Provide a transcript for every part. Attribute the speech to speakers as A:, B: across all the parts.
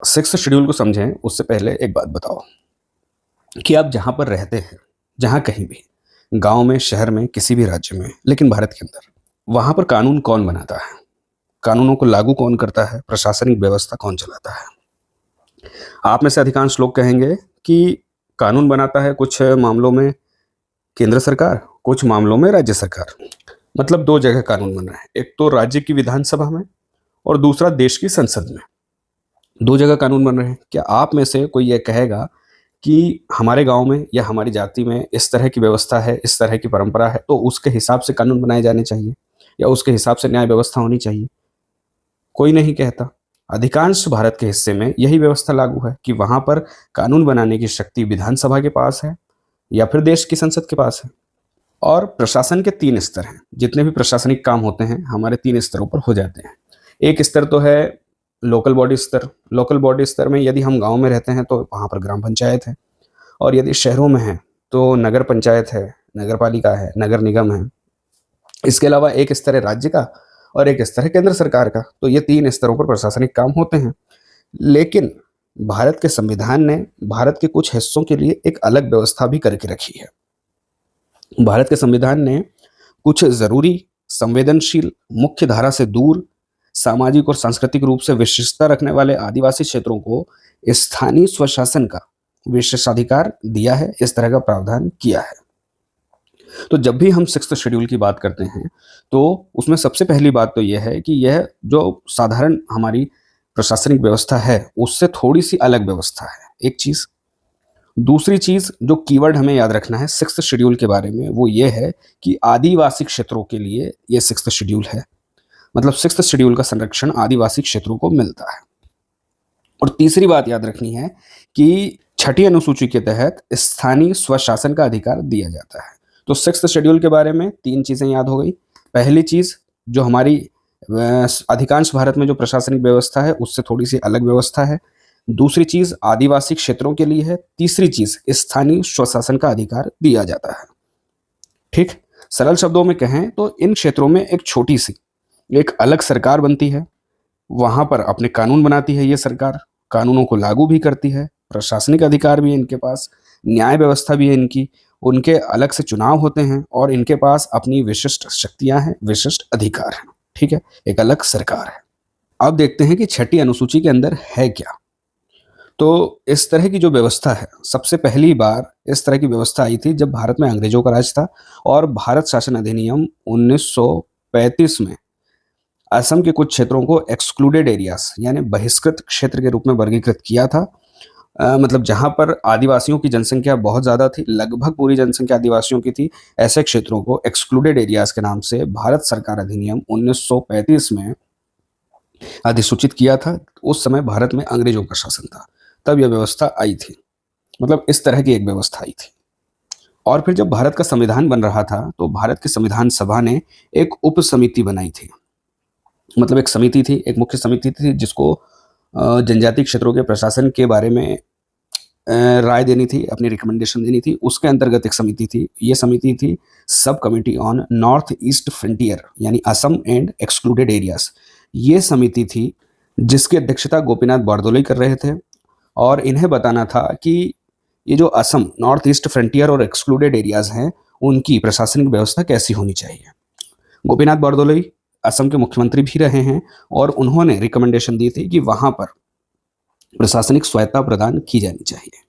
A: Sixth schedule को समझें उससे पहले एक बात बताओ कि आप जहाँ पर रहते हैं, जहाँ कहीं भी, गाँव में, शहर में, किसी भी राज्य में, लेकिन भारत के अंदर, वहाँ पर कानून कौन बनाता है? कानूनों को लागू कौन करता है? प्रशासनिक व्यवस्था कौन चलाता है? आप में से अधिकांश लोग कहेंगे कि कानून बनाता है कुछ मामलों में केंद्र सरकार, कुछ मामलों में राज्य सरकार। मतलब 2 जगह कानून बन रहे हैं, एक तो राज्य की विधानसभा में और दूसरा देश की संसद में। 2 जगह कानून बन रहे हैं। क्या आप में से कोई ये कहेगा कि हमारे गाँव में या हमारी जाति में इस तरह की व्यवस्था है, इस तरह की परंपरा है, तो उसके हिसाब से कानून बनाए जाने चाहिए या उसके हिसाब से न्याय व्यवस्था होनी चाहिए? कोई नहीं कहता। अधिकांश भारत के हिस्से में यही व्यवस्था लागू है कि वहाँ पर कानून बनाने की शक्ति विधानसभा के पास है या फिर देश की संसद के पास है। और प्रशासन के 3 स्तर हैं। जितने भी प्रशासनिक काम होते हैं, हमारे 3 स्तरों पर हो जाते हैं। एक स्तर तो है लोकल बॉडी स्तर। लोकल बॉडी स्तर में यदि हम गाँव में रहते हैं, तो वहाँ पर ग्राम पंचायत है और यदि शहरों में हैं, तो नगर पंचायत है, नगर पालिका है, नगर निगम है। इसके अलावा एक स्तर है राज्य का और एक स्तर है केंद्र सरकार का। तो ये 3 स्तरों पर प्रशासनिक काम होते हैं। लेकिन भारत के संविधान ने भारत के कुछ हिस्सों के लिए एक अलग व्यवस्था भी करके रखी है। भारत के संविधान ने कुछ ज़रूरी, संवेदनशील, मुख्य धारा से दूर, सामाजिक और सांस्कृतिक रूप से विशिष्टता रखने वाले आदिवासी क्षेत्रों को स्थानीय स्वशासन का विशेषाधिकार दिया है। इस तरह का प्रावधान किया है। तो जब भी हम सिक्स्थ शेड्यूल की बात करते हैं, तो उसमें सबसे पहली बात तो यह है कि यह जो साधारण हमारी प्रशासनिक व्यवस्था है, उससे थोड़ी-सी अलग व्यवस्था है, एक चीज़। दूसरी चीज़ जो कीवर्ड हमें याद रखना है सिक्स्थ शेड्यूल के बारे में, वो ये है कि आदिवासी क्षेत्रों के लिए ये सिक्स्थ शेड्यूल है। मतलब सिक्स्थ शेड्यूल का संरक्षण आदिवासी क्षेत्रों को मिलता है। और तीसरी बात याद रखनी है कि छठी अनुसूची के तहत स्थानीय स्वशासन का अधिकार दिया जाता है। तो सिक्स्थ शेड्यूल के बारे में 3 चीज़ें याद हो गई। पहली चीज़, जो हमारी अधिकांश भारत में जो प्रशासनिक व्यवस्था है, उससे थोड़ी-सी अलग व्यवस्था है। दूसरी चीज़ आदिवासी क्षेत्रों के लिए है। तीसरी चीज़ स्थानीय स्वशासन का अधिकार दिया जाता है। ठीक? सरल शब्दों में कहें तो इन क्षेत्रों में एक छोटी-सी, एक अलग सरकार बनती है। वहाँ पर अपने कानून बनाती है ये सरकार, कानूनों को लागू भी करती है, प्रशासनिक अधिकार भी है इनके पास, न्याय व्यवस्था भी है इनकी, उनके अलग से चुनाव होते हैं और इनके पास अपनी विशिष्ट शक्तियाँ हैं, विशिष्ट अधिकार हैं। ठीक है? एक अलग सरकार है। अब देखते हैं कि छठी अनुसूची के अंदर है क्या? तो इस तरह की जो व्यवस्था है, सबसे पहली बार इस तरह की व्यवस्था आई थी जब भारत में अंग्रेजों का राज था और भारत शासन अधिनियम 1935 में असम के कुछ क्षेत्रों को एक्सक्लूडेड एरियाज यानी बहिष्कृत क्षेत्र के रूप में वर्गीकृत किया था। मतलब जहाँ पर आदिवासियों की जनसंख्या बहुत ज़्यादा थी, लगभग पूरी जनसंख्या आदिवासियों की थी, ऐसे क्षेत्रों को एक्सक्लूडेड एरियाज के नाम से भारत सरकार अधिनियम 1935 में अधिसूचित किया था। उस समय भारत में अंग्रेजों का शासन था, तब यह व्यवस्था आई थी। मतलब इस तरह की एक व्यवस्था आई थी। और फिर जब भारत का संविधान बन रहा था, तो भारत की संविधान सभा ने एक उप समिति बनाई थी। मतलब एक समिति थी, एक मुख्य समिति थी जिसको जनजातीय क्षेत्रों के प्रशासन के बारे में राय देनी थी, अपनी रिकमेंडेशन देनी थी। उसके अंतर्गत एक समिति थी। ये समिति थी सब committee on north east frontier यानी असम एंड एक्सक्लूडेड एरियाज। ये समिति थी जिसकी अध्यक्षता गोपीनाथ बरदोलई कर रहे थे और इन्हें बताना था कि ये जो असम, नॉर्थ ईस्ट फ्रंटियर और एक्सक्लूडेड एरियाज हैं, उनकी प्रशासनिक व्यवस्था कैसी होनी चाहिए। गोपीनाथ बरदोलई असम के मुख्यमंत्री भी रहे हैं और उन्होंने रिकमेंडेशन दी थी कि वहाँ पर प्रशासनिक स्वायत्ता प्रदान की जानी चाहिए।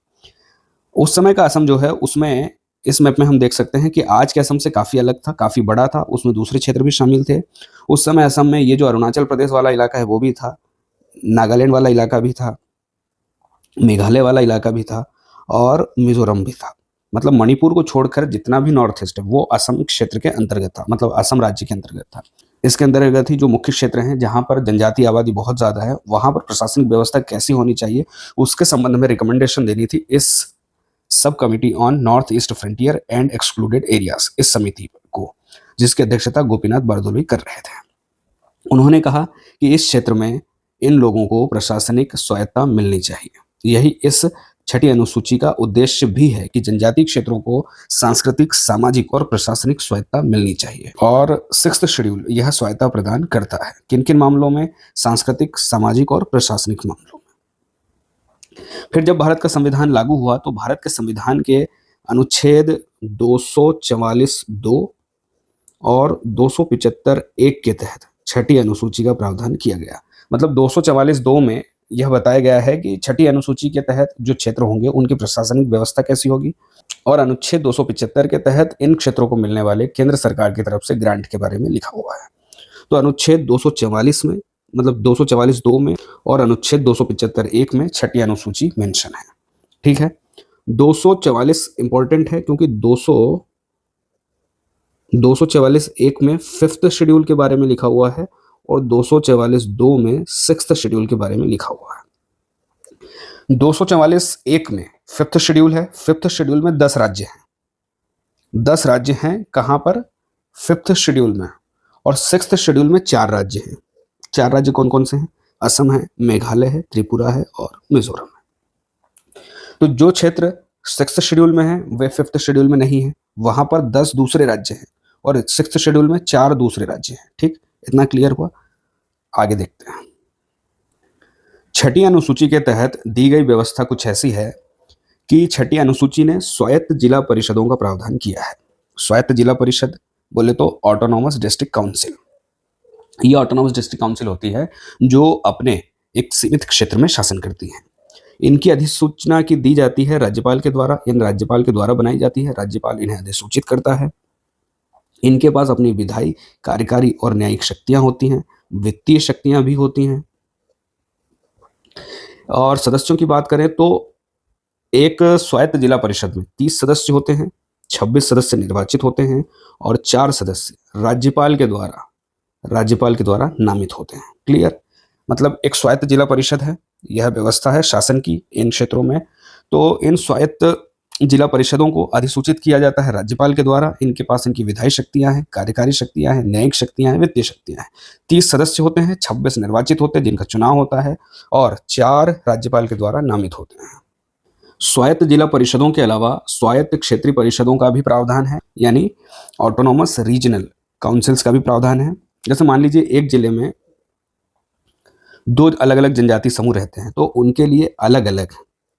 A: उस समय का असम जो है, उसमें इस मैप में हम देख सकते हैं कि आज के असम से काफ़ी अलग था, काफ़ी बड़ा था, उसमें दूसरे क्षेत्र भी शामिल थे। उस समय असम में ये जो अरुणाचल प्रदेश वाला इलाका है वो भी था, नागालैंड वाला इलाका भी था, मेघालय वाला इलाका भी था और मिजोरम भी था। मतलब मणिपुर को छोड़कर जितना भी नॉर्थ ईस्ट है वो असम क्षेत्र के अंतर्गत था, मतलब असम राज्य के अंतर्गत था। इसके अंतर्गत ही जो मुख्य क्षेत्र हैं जहाँ पर जनजातीय आबादी बहुत ज़्यादा है, वहाँ पर प्रशासनिक व्यवस्था कैसी होनी चाहिए, उसके संबंध में रिकमेंडेशन देनी थी इस सब committee on north east frontier and excluded areas, इस समिति को, जिसकी अध्यक्षता गोपीनाथ बरदोलई कर रहे थे। उन्होंने कहा कि इस क्षेत्र में इन लोगों को प्रशासनिक स्वायत्ता मिलनी चाहिए। यही इस छठी अनुसूची का उद्देश्य भी है कि जनजातीय क्षेत्रों को सांस्कृतिक, सामाजिक और प्रशासनिक स्वायत्ता मिलनी चाहिए। और सिक्स्थ शेड्यूल यह स्वायत्ता प्रदान करता है। किन किन मामलों में? सांस्कृतिक, सामाजिक और प्रशासनिक मामलों में। फिर जब भारत का संविधान लागू हुआ तो भारत के संविधान के अनुच्छेद 244(2) और 275(1) के तहत छठी अनुसूची का प्रावधान किया गया। मतलब 244(2) में यह बताया गया है कि छठी अनुसूची के तहत जो क्षेत्र होंगे उनकी प्रशासनिक व्यवस्था कैसी होगी, और अनुच्छेद 275 के तहत इन क्षेत्रों को मिलने वाले केंद्र सरकार की तरफ से ग्रांट के बारे में लिखा हुआ है। तो अनुच्छेद 244 में, मतलब 244(2) में और अनुच्छेद 275(1) में छठी अनुसूची मेंशन है। ठीक है, 244 इंपॉर्टेंट है क्योंकि 244(1) में 5th शेड्यूल के बारे में लिखा हुआ है और 244(2) में 6th शेड्यूल के बारे में लिखा हुआ है। 244(1) में 5th शेड्यूल है। 5th शेड्यूल में 10 राज्य हैं। 10 राज्य हैं कहाँ पर? 5th शेड्यूल में। और 6th शेड्यूल में 4 राज्य हैं। 4 राज्य कौन कौन से हैं? असम है, मेघालय है, त्रिपुरा है और मिजोरम है। तो जो क्षेत्र 6th शेड्यूल में है वे 5th शेड्यूल में नहीं है। वहां पर 10 दूसरे राज्य हैं और 6th शेड्यूल में 4 दूसरे राज्य हैं। ठीक, इतना क्लियर हुआ? आगे देखते हैं। छठी अनुसूची के तहत दी गई व्यवस्था कुछ ऐसी है कि छठी अनुसूची ने स्वायत्त जिला परिषदों का प्रावधान किया है। स्वायत्त जिला परिषद बोले तो ऑटोनॉमस डिस्ट्रिक्ट काउंसिल। ये ऑटोनॉमस डिस्ट्रिक्ट काउंसिल होती है जो अपने एक सीमित क्षेत्र में शासन करती है। इनकी अधिसूचना की दी जाती है राज्यपाल के द्वारा। इन राज्यपाल के द्वारा बनाई जाती है। राज्यपाल इन्हें अधिसूचित करता है। इनके पास अपनी विधायी, कार्यकारी और न्यायिक शक्तियां होती हैं। वित्तीय शक्तियां भी होती हैं। और सदस्यों की बात करें तो एक स्वायत्त जिला परिषद में 30 सदस्य होते हैं, 26 सदस्य निर्वाचित होते हैं और 4 सदस्य राज्यपाल के द्वारा नामित होते हैं। क्लियर? मतलब एक स्वायत्त जिला परिषद है, यह व्यवस्था है शासन की इन क्षेत्रों में। तो इन स्वायत्त जिला परिषदों को अधिसूचित किया जाता है राज्यपाल के द्वारा। इनके पास इनकी विधायी शक्तियां हैं, कार्यकारी शक्तियां हैं, न्यायिक शक्तियां हैं, वित्तीय शक्तियां हैं। 30 सदस्य होते हैं, 26 निर्वाचित होते हैं जिनका चुनाव होता है और 4 राज्यपाल के द्वारा नामित होते हैं। स्वायत्त जिला परिषदों के अलावा स्वायत्त क्षेत्रीय परिषदों का भी प्रावधान है, यानी ऑटोनॉमस रीजनल काउंसिल्स का भी प्रावधान है। जैसे मान लीजिए एक जिले में 2 अलग अलग जनजाति समूह रहते हैं तो उनके लिए अलग अलग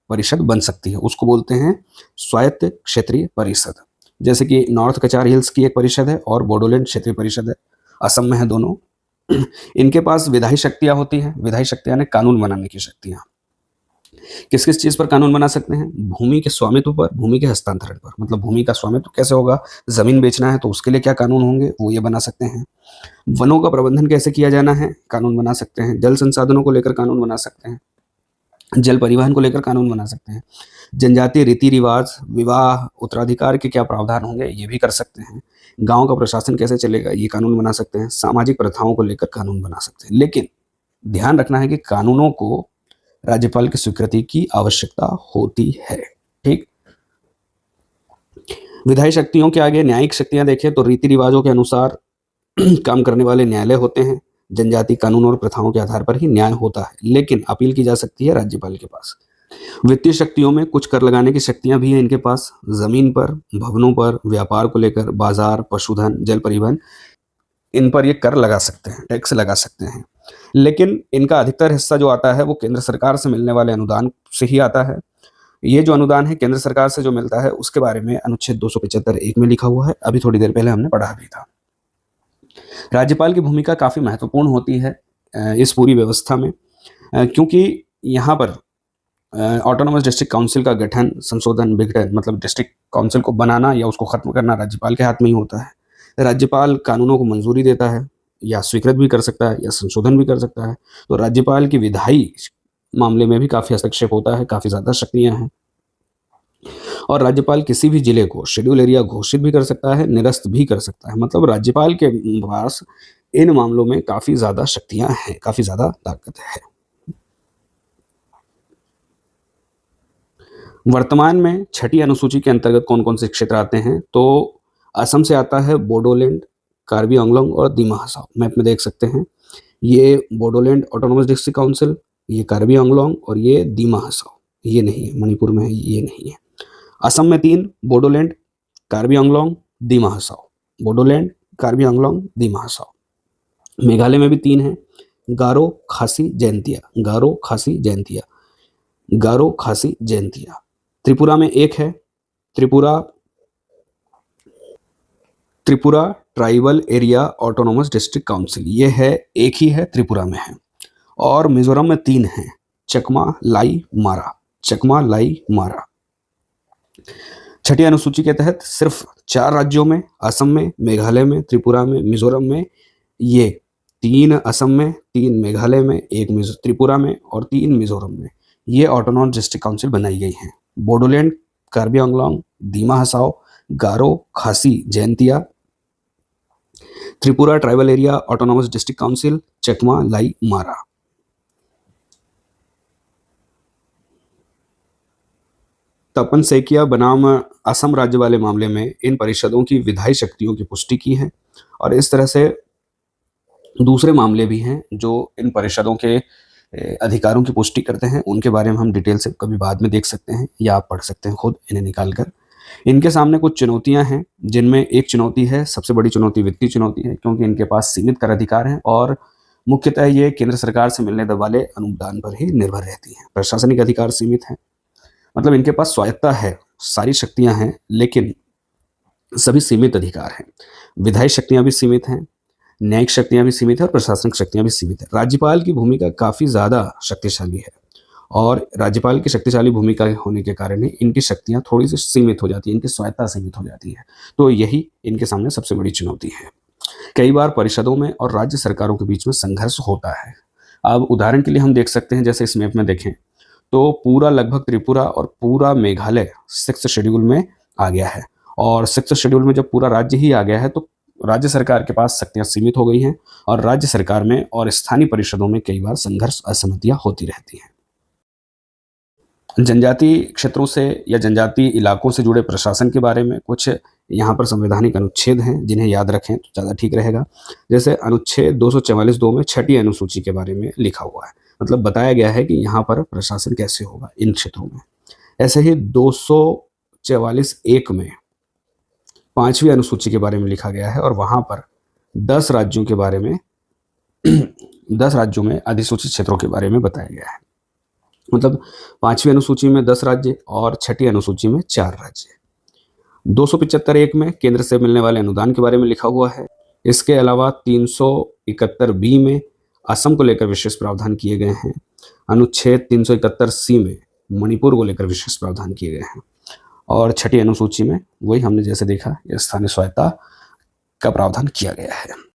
A: परिषद बन सकती है, उसको बोलते हैं स्वायत्त क्षेत्रीय परिषद। जैसे कि नॉर्थ कचार हिल्स की एक परिषद है और बोडोलैंड क्षेत्रीय परिषद है, असम में है दोनों। इनके पास विधायी शक्तियां होती हैं। विधायी शक्तियां ने कानून बनाने की शक्तियां। किस किस चीज पर कानून बना सकते हैं? भूमि के स्वामित्व पर, भूमि के हस्तांतरण पर। मतलब भूमि का स्वामित्व कैसे होगा, जमीन बेचना है तो उसके लिए क्या कानून होंगे, वो ये बना सकते हैं। वनों का प्रबंधन कैसे किया जाना है, कानून बना सकते हैं। जल संसाधनों को लेकर कानून बना सकते हैं। जल परिवहन को लेकर कानून बना सकते हैं। जनजातीय रीति रिवाज, विवाह, उत्तराधिकार के क्या प्रावधान होंगे, ये भी कर सकते हैं। गांव का प्रशासन कैसे चलेगा, ये कानून बना सकते हैं। सामाजिक प्रथाओं को लेकर कानून बना सकते हैं। लेकिन ध्यान रखना है कि कानूनों को राज्यपाल की स्वीकृति की आवश्यकता होती है। ठीक, विधायी शक्तियों के आगे न्यायिक शक्तियां देखें तो रीति रिवाजों के अनुसार काम करने वाले न्यायालय होते हैं। जनजाति कानून और प्रथाओं के आधार पर ही न्याय होता है, लेकिन अपील की जा सकती है राज्यपाल के पास। वित्तीय शक्तियों में कुछ कर लगाने की शक्तियां भी हैं इनके पास। जमीन पर, भवनों पर, व्यापार को लेकर, बाजार, पशुधन, जल परिवहन, इन पर ये कर लगा सकते हैं, टैक्स लगा सकते हैं। लेकिन इनका अधिकतर हिस्सा जो आता है वो केंद्र सरकार से मिलने वाले अनुदान से ही आता है। ये जो अनुदान है केंद्र सरकार से जो मिलता है उसके बारे में अनुच्छेद 275(1) में लिखा हुआ है। अभी थोड़ी देर पहले हमने पढ़ा भी था। राज्यपाल की भूमिका काफी महत्वपूर्ण होती है इस पूरी व्यवस्था में, क्योंकि यहाँ पर ऑटोनॉमस डिस्ट्रिक्ट काउंसिल का गठन, संशोधन, विघटन, मतलब डिस्ट्रिक्ट काउंसिल को बनाना या उसको खत्म करना राज्यपाल के हाथ में ही होता है। राज्यपाल कानूनों को मंजूरी देता है या स्वीकृत भी कर सकता है या संशोधन भी कर सकता है। तो राज्यपाल की विधायी मामले में भी काफी हस्तक्षेप होता है, काफी ज्यादा शक्तियां हैं। और राज्यपाल किसी भी जिले को शेड्यूल एरिया घोषित भी कर सकता है, निरस्त भी कर सकता है। मतलब राज्यपाल के पास इन मामलों में काफी ज्यादा शक्तियां हैं, काफी ज्यादा ताकत है। वर्तमान में छठी अनुसूची के अंतर्गत कौन कौन से क्षेत्र आते हैं? तो असम से आता है बोडोलैंड, कार्बी आंगलोंग और दिमा हसाओ। मैप में देख सकते हैं, ये बोडोलैंड ऑटोनॉमस डिस्ट्रिक्ट काउंसिल, ये कार्बी आंगलोंग और ये दिमा हसाओ। ये नहीं है, मणिपुर में है, ये नहीं है। असम में 3, बोडोलैंड, कार्बी आंगलोंग, दिमा हसाओ। बोडोलैंड, कार्बी आंगलोंग, दिमा हसाओ। मेघालय में भी 3 है, गारो, खासी, जैंतिया। गारो, खासी, जैंतिया। गारो, खासी, जैंतिया। त्रिपुरा में एक है, Tripura Tripura tribal area autonomous district council, ये है, एक ही है, त्रिपुरा में है। और मिजोरम में 3 हैं, चकमा, लाई, मारा। चकमा, लाई, मारा। छठी अनुसूची के तहत सिर्फ 4 राज्यों में, असम में, मेघालय में, त्रिपुरा में, मिजोरम में, ये 3 असम में, 3 मेघालय में, 1 त्रिपुरा में और 3 मिजोरम में, ये ऑटोनॉमस डिस्ट्रिक्ट काउंसिल बनाई गई हैं। बोडोलैंड, कार्बी आंगलोंग, दीमा Hasao, Garo, Khasi, Jaintia, Tripura tribal area autonomous district council, Chakma, Lai, Mara. Tapan Saikia बनाम असम राज्य वाले मामले में इन परिषदों की विधायी शक्तियों की पुष्टि की है। और इस तरह से दूसरे मामले भी हैं जो इन परिषदों के अधिकारों की पुष्टि करते हैं, उनके बारे में हम डिटेल से कभी बाद में देख सकते हैं या आप पढ़ सकते हैं खुद इन्हें निकाल कर। इनके सामने कुछ चुनौतियां हैं, जिनमें एक चुनौती है, सबसे बड़ी चुनौती वित्तीय चुनौती है, क्योंकि इनके पास सीमित कर अधिकार हैं और मुख्यतः ये केंद्र सरकार से मिलने वाले अनुदान पर ही निर्भर रहती हैं। प्रशासनिक अधिकार सीमित हैं, मतलब इनके पास स्वायत्ता है, सारी शक्तियां हैं, लेकिन सभी सीमित अधिकार हैं। विधायी शक्तियां भी सीमित हैं, न्यायिक शक्तियां भी सीमित है और प्रशासनिक शक्तियां भी सीमित है। राज्यपाल की भूमिका काफ़ी ज़्यादा शक्तिशाली है और राज्यपाल की शक्तिशाली भूमिका होने के कारण ही इनकी शक्तियां थोड़ी सी सीमित हो जाती है, इनकी स्वायत्ता सीमित हो जाती है। तो यही इनके सामने सबसे बड़ी चुनौती है। कई बार परिषदों में और राज्य सरकारों के बीच में संघर्ष होता है। अब उदाहरण के लिए हम देख सकते हैं, जैसे इस मैप में देखें तो पूरा लगभग त्रिपुरा और पूरा मेघालय 6th शेड्यूल में आ गया है। और 6th शेड्यूल में जब पूरा राज्य ही आ गया है तो राज्य सरकार के पास शक्तियां सीमित हो गई हैं और राज्य सरकार में और स्थानीय परिषदों में कई बार संघर्ष, असहमतियां होती रहती हैं। जनजातीय क्षेत्रों से या जनजातीय इलाकों से जुड़े प्रशासन के बारे में कुछ यहाँ पर संवैधानिक अनुच्छेद हैं, जिन्हें याद रखें तो ज़्यादा ठीक रहेगा। जैसे अनुच्छेद 244(2) में छठी अनुसूची के बारे में लिखा हुआ है, मतलब बताया गया है कि यहाँ पर प्रशासन कैसे होगा इन क्षेत्रों में। ऐसे ही 244(1) में 5वीं अनुसूची के बारे में लिखा गया है और वहाँ पर 10 राज्यों के बारे में 10 राज्यों में अधिसूचित क्षेत्रों के बारे में बताया गया है। मतलब 5वीं अनुसूची में 10 राज्य और छठी अनुसूची में 4 राज्य। 275(1) में केंद्र से मिलने वाले अनुदान के बारे में लिखा हुआ है। इसके अलावा 371(b) में असम को लेकर विशेष प्रावधान किए गए हैं। अनुच्छेद 371(c) में मणिपुर को लेकर विशेष प्रावधान किए गए हैं। और छठी अनुसूची में वही हमने जैसे देखा, स्थानीय स्वायत्ता का प्रावधान किया गया है।